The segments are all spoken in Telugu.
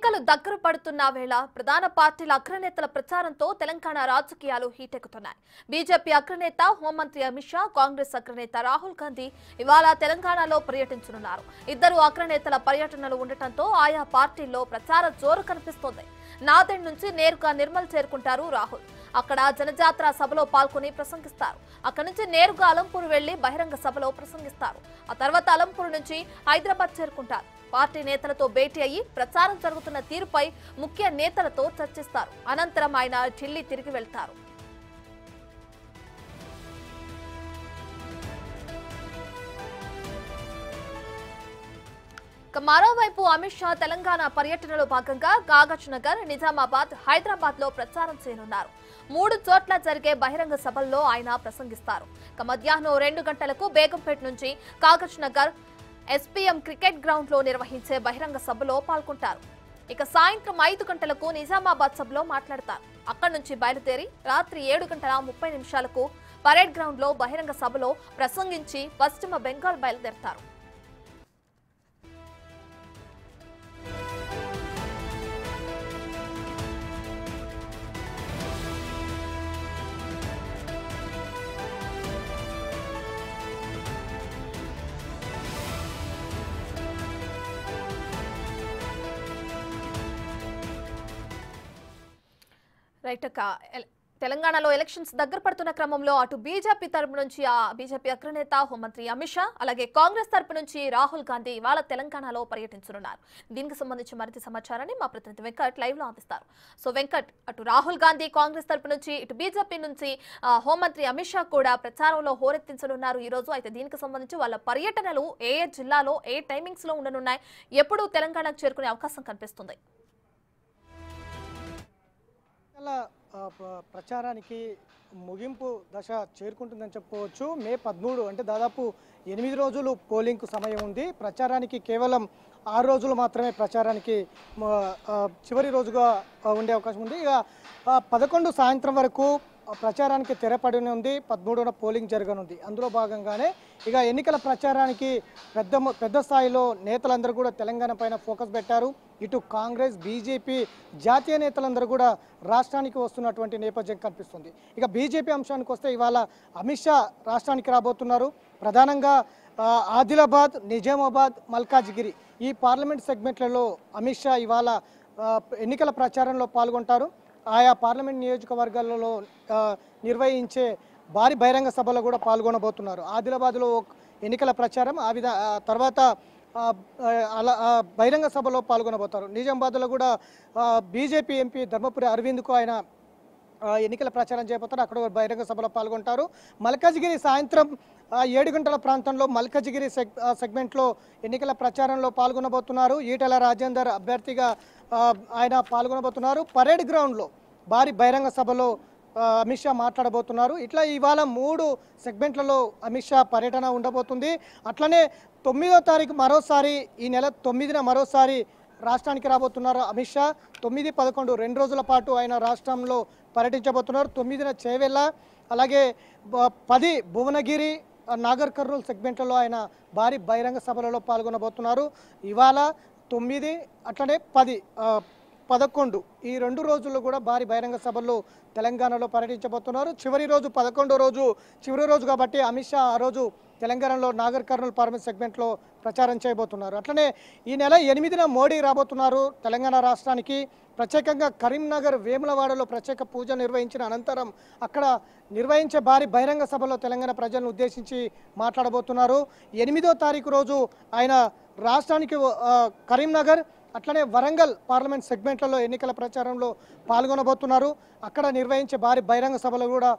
ఎన్నికలు దగ్గర పడుతున్న వేళ ప్రధాన పార్టీల అగ్రనేతల ప్రచారంతో తెలంగాణ రాజకీయాలు హీటెక్కుతున్నాయి. బీజేపీ అగ్రనేత హోంమంత్రి అమిత్ షా, కాంగ్రెస్ అగ్రనేత రాహుల్ గాంధీ ఇవాళ తెలంగాణలో పర్యటించనున్నారు. ఇద్దరు అగ్రనేతల పర్యటనలు ఉండటంతో ఆయా పార్టీల్లో ప్రచార జోరు కనిపిస్తోంది. నాదెండ్ నుంచి నేరుగా నిర్మల్ చేరుకుంటారు రాహుల్. అక్కడ జనజాతర సభలో పాల్గొని ప్రసంగిస్తారు. అక్కడి నుంచి నేరుగా అలంపూర్ వెళ్లి బహిరంగ సభలో ప్రసంగిస్తారు. ఆ తర్వాత అలంపూర్ నుంచి హైదరాబాద్ చేరుకుంటారు. పార్టీ నేతలతో భేటీ అయ్యి ప్రచారం జరుగుతున్న తీరుపై ముఖ్య నేతలతో చర్చిస్తారు. అనంతరం ఆయన ఢిల్లీ తిరిగి వెళ్తారు. మరోవైపు అమిత్ షా తెలంగాణ పర్యటనలో భాగంగా కాగజ్ నగర్, నిజామాబాద్, హైదరాబాద్ లో ప్రచారం చేయనున్నారు. 3 చోట్ల జరిగే బహిరంగ సభల్లో ఆయన ప్రసంగిస్తారు. మధ్యాహ్నం 2 గంటలకు బేగంపేట నుంచి Kagaz Nagar SPM cricket ground లో నిర్వహించే బహిరంగ సభలో పాల్గొంటారు. సాయంత్రం 5 గంటలకు నిజామాబాద్ సభలో మాట్లాడతారు. అక్కడి నుంచి బయలుదేరి రాత్రి 7:30 పరేడ్ గ్రౌండ్ లో బహిరంగ సభలో ప్రసంగించి పశ్చిమ బెంగాల్ బయలుదేరతారు. తెలంగాణలో ఎలక్షన్స్ దగ్గర పడుతున్న క్రమంలో అటు బీజేపీ తరపు నుంచి బీజేపీ అగ్రనేత హోంమంత్రి అమిత్ షా, అలాగే కాంగ్రెస్ తరపు నుంచి రాహుల్ గాంధీ ఇవాళ తెలంగాణలో పర్యటించనున్నారు. దీనికి సంబంధించి మరింత సమాచారాన్ని మా ప్రతినిధి వెంకట్ లైవ్ లో అందిస్తారు. సో వెంకట్, అటు రాహుల్ గాంధీ కాంగ్రెస్ తరపు నుంచి, ఇటు బీజేపీ నుంచి హోంమంత్రి అమిత్ షా కూడా ప్రచారంలో హోరెత్తించనున్నారు ఈ రోజు. అయితే దీనికి సంబంధించి వాళ్ళ పర్యటనలు ఏ జిల్లాలో, ఏ టైమింగ్స్ లో ఉండనున్నాయి, ఎప్పుడు తెలంగాణకు చేరుకునే అవకాశం కనిపిస్తుంది? ప్రచారానికి ముగింపు దశ చేరుకుంటుందని చెప్పుకోవచ్చు. మే 13 అంటే దాదాపు 8 రోజులు పోలింగ్కు సమయం ఉంది. ప్రచారానికి కేవలం 6 రోజులు మాత్రమే ప్రచారానికి చివరి రోజుగా ఉండే అవకాశం ఉంది. ఇక 11 సాయంత్రం వరకు ప్రచారానికి తెరపడిన ఉంది. 13న పోలింగ్ జరగనుంది. అందులో భాగంగానే ఇక ఎన్నికల ప్రచారానికి పెద్ద స్థాయిలో నేతలందరూ కూడా తెలంగాణ పైన ఫోకస్ పెట్టారు. ఇటు కాంగ్రెస్, బీజేపీ జాతీయ నేతలందరూ కూడా రాష్ట్రానికి వస్తున్నటువంటి నేపథ్యం కనిపిస్తుంది. ఇక బీజేపీ అంశానికి వస్తే ఇవాళ అమిత్ షా రాష్ట్రానికి రాబోతున్నారు. ప్రధానంగా ఆదిలాబాద్, నిజామాబాద్, మల్కాజ్గిరి ఈ పార్లమెంట్ సెగ్మెంట్లలో అమిత్ షా ఇవాళ ఎన్నికల ప్రచారంలో పాల్గొంటారు. ఆయా పార్లమెంట్ నియోజకవర్గాలలో నిర్వహించే భారీ బహిరంగ సభలో కూడా పాల్గొనబోతున్నారు. ఆదిలాబాద్లో ఎన్నికల ప్రచారం, తర్వాత బహిరంగ సభలో పాల్గొనబోతారు. నిజామాబాద్లో కూడా బీజేపీ ఎంపీ ధర్మపురి అరవింద్కు ఆయన ఎన్నికల ప్రచారం చేయబోతారు. అక్కడ బహిరంగ సభలో పాల్గొంటారు. మల్కాజ్గిరి సాయంత్రం 7 గంటల ప్రాంతంలో మల్కాజ్గిరి సెగ్మెంట్లో ఎన్నికల ప్రచారంలో పాల్గొనబోతున్నారు. ఈటెల రాజేందర్ అభ్యర్థిగా ఆయన పాల్గొనబోతున్నారు. పరేడ్ గ్రౌండ్లో భారీ బహిరంగ సభలో అమిత్ షా మాట్లాడబోతున్నారు. ఇట్లా ఇవాళ 3 సెగ్మెంట్లలో అమిత్ షా పర్యటన ఉండబోతుంది. అట్లనే 9వ తారీఖు మరోసారి, ఈ నెల 9న మరోసారి రాష్ట్రానికి రాబోతున్నారు అమిత్ షా. 9, 11 2 రోజుల పాటు ఆయన రాష్ట్రంలో పర్యటించబోతున్నారు. 9న చేవెళ్ళ, అలాగే 10 భువనగిరి, నాగర్ కర్నూలు సెగ్మెంట్లలో ఆయన భారీ బహిరంగ సభలలో పాల్గొనబోతున్నారు. ఇవాళ 9, అట్లనే 10, 11 ఈ 2 రోజుల్లో కూడా భారీ బహిరంగ సభల్లో తెలంగాణలో పర్యటించబోతున్నారు. చివరి రోజు 11వ రోజు చివరి రోజు కాబట్టి అమిత్ షా ఆ రోజు తెలంగాణలో నాగర్ కర్నూలు పార్లమెంట్ సెగ్మెంట్లో ప్రచారం చేయబోతున్నారు. అట్లనే ఈ నెల 8న మోడీ రాబోతున్నారు తెలంగాణ రాష్ట్రానికి. ప్రత్యేకంగా కరీంనగర్ వేములవాడలో ప్రత్యేక పూజ నిర్వహించిన అనంతరం అక్కడ నిర్వహించే భారీ బహిరంగ సభలో తెలంగాణ ప్రజలను ఉద్దేశించి మాట్లాడబోతున్నారు. 8వ తారీఖు రోజు ఆయన రాష్ట్రానికి కరీంనగర్, అట్లనే వరంగల్ పార్లమెంట్ సెగ్మెంట్లలో ఎన్నికల ప్రచారంలో పాల్గొనబోతున్నారు. అక్కడ నిర్వహించే భారీ బహిరంగ సభలు కూడా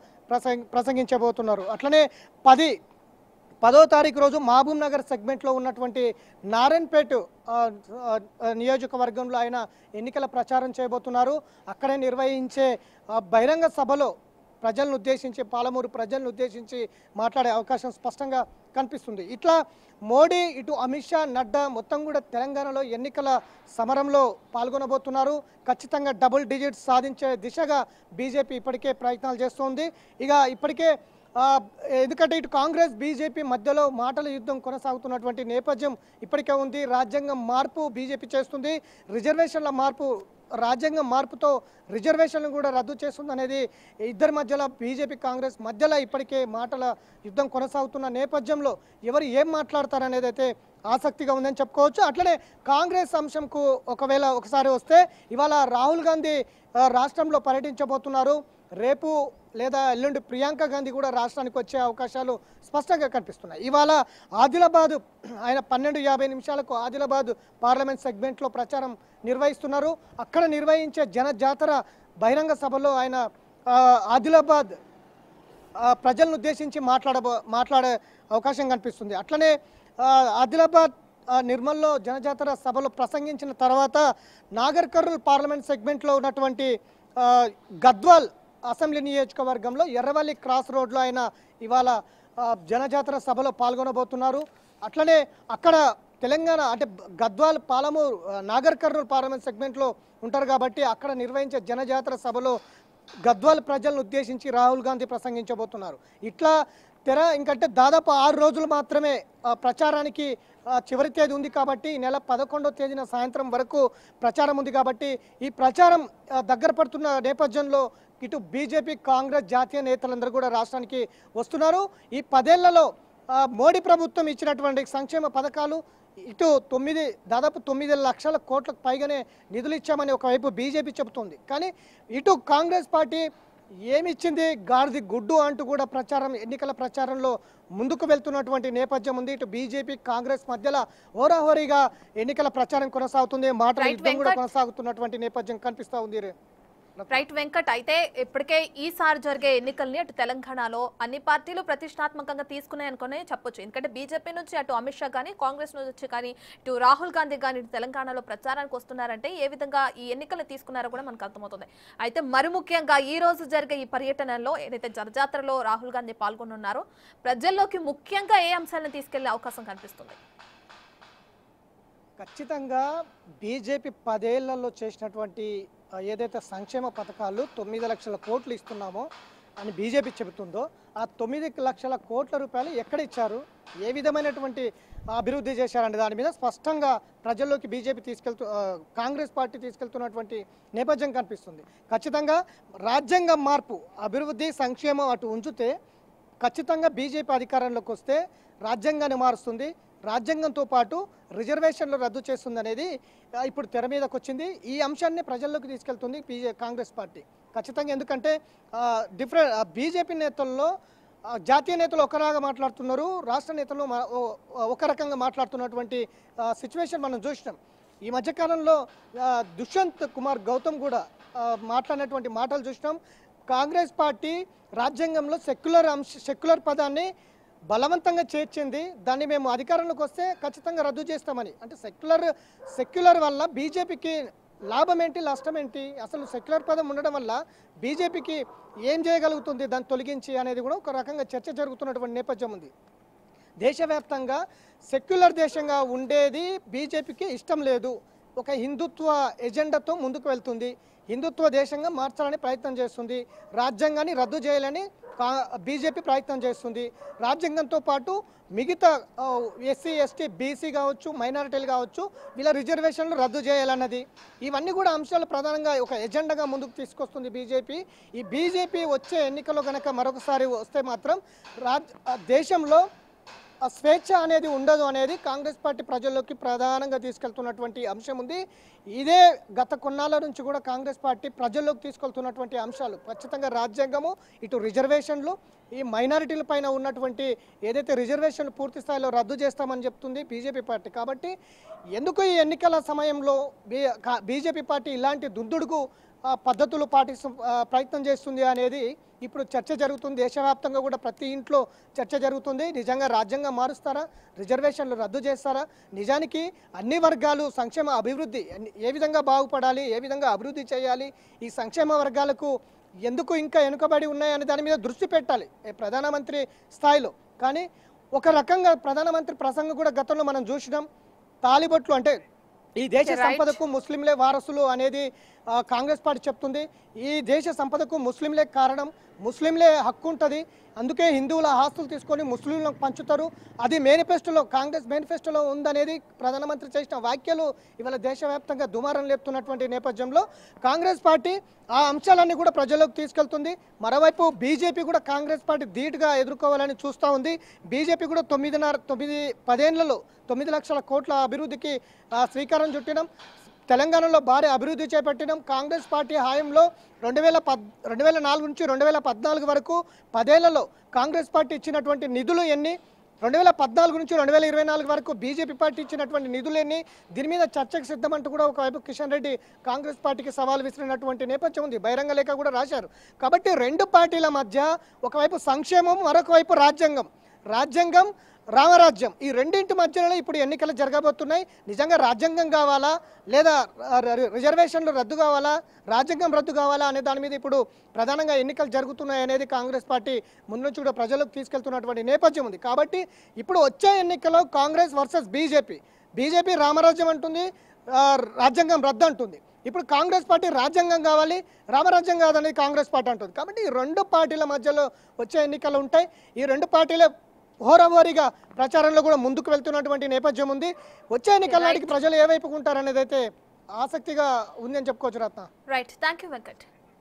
ప్రసంగించబోతున్నారు. అట్లనే 10వ తారీఖు రోజు మహబూబ్ నగర్ సెగ్మెంట్లో ఉన్నటువంటి నారాయణపేట నియోజకవర్గంలో ఆయన ఎన్నికల ప్రచారం చేయబోతున్నారు. అక్కడే నిర్వహించే బహిరంగ సభలో ప్రజలను ఉద్దేశించి, పాలమూరు ప్రజలను ఉద్దేశించి మాట్లాడే అవకాశం స్పష్టంగా కనిపిస్తుంది. ఇట్లా మోడీ, ఇటు అమిత్ షా, నడ్డా మొత్తం కూడా తెలంగాణలో ఎన్నికల సమరంలో పాల్గొనబోతున్నారు. ఖచ్చితంగా డబుల్ డిజిట్స్ సాధించే దిశగా బీజేపీ ఇప్పటికే ప్రయత్నాలు చేస్తోంది. ఇక ఇప్పటికే ఎందుకంటే ఇటు కాంగ్రెస్ బీజేపీ మధ్యలో మాటల యుద్ధం కొనసాగుతున్నటువంటి నేపథ్యం ఇప్పటికే ఉంది. రాజ్యాంగం మార్పు బీజేపీ చేస్తుంది, రిజర్వేషన్ల మార్పు రాజ్యాంగం మార్పుతో రిజర్వేషన్లు కూడా రద్దు చేస్తుంది అనేది ఇద్దరి మధ్యలో బీజేపీ కాంగ్రెస్ మధ్యలో ఇప్పటికే మాటల యుద్ధం కొనసాగుతున్న నేపథ్యంలో ఎవరు ఏం మాట్లాడతారనేది అయితే ఆసక్తిగా ఉందని చెప్పుకోవచ్చు. అట్లనే కాంగ్రెస్ అంశంకు ఒకవేళ ఒకసారి వస్తే ఇవాళ రాహుల్ గాంధీ రాష్ట్రంలో పర్యటించబోతున్నారు. రేపు లేదా ఎల్లుండి ప్రియాంక గాంధీ కూడా రాష్ట్రానికి వచ్చే అవకాశాలు స్పష్టంగా కనిపిస్తున్నాయి. ఇవాళ ఆదిలాబాద్ ఆయన 12:50 ఆదిలాబాద్ పార్లమెంట్ సెగ్మెంట్లో ప్రచారం నిర్వహిస్తున్నారు. అక్కడ నిర్వహించే జనజాతర బహిరంగ సభలో ఆయన ఆదిలాబాద్ ప్రజలను ఉద్దేశించి మాట్లాడే అవకాశం కనిపిస్తుంది. అట్లనే ఆదిలాబాద్ నిర్మల్లో జనజాతర సభలో ప్రసంగించిన తర్వాత నాగర్ కర్నూల్ పార్లమెంట్ సెగ్మెంట్లో ఉన్నటువంటి గద్వాల్ అసెంబ్లీ నియోజకవర్గంలో ఎర్రవల్లి క్రాస్ రోడ్లో ఆయన ఇవాళ జనజాతర సభలో పాల్గొనబోతున్నారు. అట్లనే అక్కడ తెలంగాణ అంటే గద్వాల్, పాలమూరు, నాగర్ కర్నూల్ పార్లమెంట్ సెగ్మెంట్లో ఉంటారు కాబట్టి అక్కడ నిర్వహించే జనజాతర సభలో గద్వాల్ ప్రజలను ఉద్దేశించి రాహుల్ గాంధీ ప్రసంగించబోతున్నారు. ఇట్లా ఇంకంటే దాదాపు 6 రోజులు మాత్రమే ప్రచారానికి చివరి తేదీ ఉంది కాబట్టి ఈ నెల 11వ తేదీన సాయంత్రం వరకు ప్రచారం ఉంది కాబట్టి ఈ ప్రచారం దగ్గర పడుతున్న నేపథ్యంలో ఇటు బీజేపీ కాంగ్రెస్ జాతీయ నేతలందరూ కూడా రాష్ట్రానికి వస్తున్నారు. ఈ 10 ఏళ్లలో మోడీ ప్రభుత్వం ఇచ్చినటువంటి సంక్షేమ పథకాలు ఇటు దాదాపు 9 లక్షల కోట్లకు పైగానే నిధులు ఇచ్చామని ఒకవైపు బీజేపీ చెబుతుంది. కానీ ఇటు కాంగ్రెస్ పార్టీ ఏమిచ్చింది గాడిది గుడ్డు అంటూ కూడా ఎన్నికల ప్రచారంలో ముందుకు వెళ్తున్నటువంటి నేపథ్యం ఉంది. ఇటు బీజేపీ కాంగ్రెస్ మధ్యలో హోరాహోరీగా ఎన్నికల ప్రచారం కొనసాగుతుంది, మాటల యుద్ధం కూడా కొనసాగుతున్నటువంటి నేపథ్యం కనిపిస్తూ ఉంది. రైట్ వెంకట్, అయితే ఇప్పటికే ఈసారి జరిగే ఎన్నికల్ని అటు తెలంగాణలో అన్ని పార్టీలు ప్రతిష్టాత్మకంగా తీసుకున్నాయనుకునే చెప్పొచ్చు. ఎందుకంటే బీజేపీ నుంచి అటు అమిత్ షా కానీ కాంగ్రెస్ నుంచి కానీ ఇటు రాహుల్ గాంధీ కానీ తెలంగాణలో ప్రచారానికి వస్తున్నారంటే ఏ విధంగా ఈ ఎన్నికలు తీసుకున్నారో కూడా మనకు అర్థమవుతుంది. అయితే మరి ముఖ్యంగా ఈ రోజు జరిగే ఈ పర్యటనలో ఏదైతే జనజాతరలో రాహుల్ గాంధీ పాల్గొనున్నారో ప్రజల్లోకి ముఖ్యంగా ఏ అంశాలను తీసుకెళ్లే అవకాశం కనిపిస్తుంది? ఖచ్చితంగా బీజేపీ 10 ఏళ్లలో చేసినటువంటి ఏదైతే సంక్షేమ పథకాలు 9 లక్షల కోట్లు ఇస్తున్నామో అని బీజేపీ చెబుతుందో ఆ 9 లక్షల కోట్ల రూపాయలు ఎక్కడ ఇచ్చారు, ఏ విధమైనటువంటి అభివృద్ధి చేశారనే దాని మీద స్పష్టంగా ప్రజల్లోకి బీజేపీ కాంగ్రెస్ పార్టీ తీసుకెళ్తున్నటువంటి నేపథ్యం కనిపిస్తుంది. ఖచ్చితంగా రాజ్యాంగం మార్పు, అభివృద్ధి, సంక్షేమం అటు ఉంచితే ఖచ్చితంగా బీజేపీ అధికారంలోకి వస్తే రాజ్యాంగాన్ని మారుస్తుంది, రాజ్యాంగంతో పాటు రిజర్వేషన్లు రద్దు చేస్తుంది అనేది ఇప్పుడు తెర మీదకి వచ్చింది. ఈ అంశాన్ని ప్రజల్లోకి తీసుకెళ్తుంది కాంగ్రెస్ పార్టీ ఖచ్చితంగా. ఎందుకంటే బీజేపీ నేతల్లో జాతీయ నేతలు ఒకలాగా మాట్లాడుతున్నారు, రాష్ట్ర నేతలు ఒక రకంగా మాట్లాడుతున్నటువంటి సిచ్యువేషన్ మనం చూసినాం. ఈ మధ్యకాలంలో దుష్యంత్ కుమార్ గౌతమ్ కూడా మాట్లాడినటువంటి మాటలు చూసినాం. కాంగ్రెస్ పార్టీ రాజ్యాంగంలో సెక్యులర్ పదాన్ని బలవంతంగా చేర్చింది, దాన్ని మేము అధికారంలోకి వస్తే ఖచ్చితంగా రద్దు చేస్తామని. అంటే సెక్యులర్ వల్ల బీజేపీకి లాభం ఏంటి, నష్టం ఏంటి, అసలు సెక్యులర్ పదం ఉండడం వల్ల బీజేపీకి ఏం చేయగలుగుతుంది దాన్ని తొలగించి అనేది కూడా ఒక రకంగా చర్చ జరుగుతున్నటువంటి నేపథ్యం ఉంది. దేశవ్యాప్తంగా సెక్యులర్ దేశంగా ఉండేది బీజేపీకి ఇష్టం లేదు, ఒక హిందుత్వ ఎజెండాతో ముందుకు వెళ్తుంది, హిందుత్వ దేశంగా మార్చాలని ప్రయత్నం చేస్తుంది, రాజ్యాంగాన్ని రద్దు చేయాలని బీజేపీ ప్రయత్నం చేస్తుంది. రాజ్యాంగంతో పాటు మిగతా ఎస్సీ ఎస్టీ బీసీ కావచ్చు, మైనారిటీలు కావచ్చు, వీళ్ళ రిజర్వేషన్లు రద్దు చేయాలన్నది, ఇవన్నీ కూడా అంశాలు ప్రధానంగా ఒక ఎజెండాగా ముందుకు తీసుకొస్తుంది బీజేపీ. ఈ బీజేపీ వచ్చే ఎన్నికల్లో కనుక మరొకసారి వస్తే మాత్రం దేశంలో స్వేచ్ఛ అనేది ఉండదు అనేది కాంగ్రెస్ పార్టీ ప్రజల్లోకి ప్రధానంగా తీసుకెళ్తున్నటువంటి అంశం ఉంది. ఇదే గత కొన్నాళ్ళ నుంచి కూడా కాంగ్రెస్ పార్టీ ప్రజల్లోకి తీసుకెళ్తున్నటువంటి అంశాలు ఖచ్చితంగా రాజ్యాంగము, ఇటు రిజర్వేషన్లు, ఈ మైనారిటీల పైన ఉన్నటువంటి ఏదైతే రిజర్వేషన్లు పూర్తి స్థాయిలో రద్దు చేస్తామని చెప్తుంది బీజేపీ పార్టీ. కాబట్టి ఎందుకు ఈ ఎన్నికల సమయంలో బీజేపీ పార్టీ ఇలాంటి దుందుడుకు పద్ధతులు ప్రయత్నం చేస్తుంది అనేది ఇప్పుడు చర్చ జరుగుతుంది. దేశవ్యాప్తంగా కూడా ప్రతి ఇంట్లో చర్చ జరుగుతుంది. నిజంగా రాజ్యాంగం మారుస్తారా, రిజర్వేషన్లు రద్దు చేస్తారా, నిజానికి అన్ని వర్గాలు సంక్షేమ అభివృద్ధి ఏ విధంగా బాగుపడాలి, ఏ విధంగా అభివృద్ధి చేయాలి, ఈ సంక్షేమ వర్గాలకు ఎందుకు ఇంకా వెనుకబడి ఉన్నాయనే దాని మీద దృష్టి పెట్టాలి ప్రధానమంత్రి స్థాయిలో. కానీ ఒక రకంగా ప్రధానమంత్రి ప్రసంగం కూడా గతంలో మనం చూసినాం, తాలిబొట్లు అంటే ఈ దేశ Okay, right. సంపదకు ముస్లింలే వారసులు అనేది కాంగ్రెస్ పార్టీ చెప్తుంది. ఈ దేశ సంపదకు ముస్లింలే కారణం, ముస్లింలే హక్కు ఉంటుంది. అందుకే హిందువుల ఆస్తులు తీసుకొని ముస్లింలకు పంచుతారు. అది మేనిఫెస్టోలో, కాంగ్రెస్ మేనిఫెస్టోలో ఉందనేది ప్రధానమంత్రి చేసిన వ్యాఖ్యలు ఇవాళ దేశవ్యాప్తంగా దుమారం లేపుతున్నటువంటి నేపథ్యంలో కాంగ్రెస్ పార్టీ ఆ అంశాలన్నీ కూడా ప్రజల్లోకి తీసుకెళ్తుంది. మరోవైపు బీజేపీ కూడా కాంగ్రెస్ పార్టీ ధీటుగా ఎదుర్కోవాలని చూస్తూ ఉంది. బీజేపీ కూడా 10 ఏళ్లలో 9 లక్షల కోట్ల అభివృద్ధికి శ్రీకారం చుట్టినాం. తెలంగాణలో భారీ అభివృద్ధి చేపట్టినాం. కాంగ్రెస్ పార్టీ హయాంలో 2004 నుంచి 2014 వరకు 10 ఏళ్లలో కాంగ్రెస్ పార్టీ ఇచ్చినటువంటి నిధులు ఎన్ని, 2014 నుంచి 2024 వరకు బీజేపీ పార్టీ ఇచ్చినటువంటి నిధులు ఎన్ని, దీని మీద చర్చకు సిద్ధమంటూ కూడా ఒకవైపు కిషన్ రెడ్డి కాంగ్రెస్ పార్టీకి సవాల్ విసిరినటువంటి నేపథ్యం ఉంది. బహిరంగ లేఖ కూడా రాశారు. కాబట్టి రెండు పార్టీల మధ్య ఒకవైపు సంక్షేమం, మరొక వైపు రాజ్యాంగం రామరాజ్యం, ఈ రెండింటి మధ్యలో ఇప్పుడు ఎన్నికలు జరగబోతున్నాయి. నిజంగా రాజ్యాంగం కావాలా లేదా రిజర్వేషన్లు రద్దు కావాలా, రాజ్యాంగం రద్దు కావాలా అనే దాని మీద ఇప్పుడు ప్రధానంగా ఎన్నికలు జరుగుతున్నాయి అనేది కాంగ్రెస్ పార్టీ ముందు నుంచి కూడా ప్రజలకు తీసుకెళ్తున్నటువంటి నేపథ్యం ఉంది. కాబట్టి ఇప్పుడు వచ్చే ఎన్నికల్లో కాంగ్రెస్ వర్సెస్ బీజేపీ రామరాజ్యం అంటుంది, రాజ్యాంగం రద్దు అంటుంది. ఇప్పుడు కాంగ్రెస్ పార్టీ రాజ్యాంగం కావాలి, రామరాజ్యం కాదనేది కాంగ్రెస్ పార్టీ అంటుంది. కాబట్టి ఈ రెండు పార్టీల మధ్యలో వచ్చే ఎన్నికలు ఉంటాయి. ఈ రెండు పార్టీలే హోరాహోరీగా ప్రచారంలో కూడా ముందుకు వెళ్తున్నటువంటి నేపథ్యం ఉంది. వచ్చే ఎన్నికల నాటికి ప్రజలు ఏ వైపుకు ఉంటారనేది అయితే ఆసక్తిగా ఉందని చెప్పుకోవచ్చు Ratna. Right, thank you Venkat.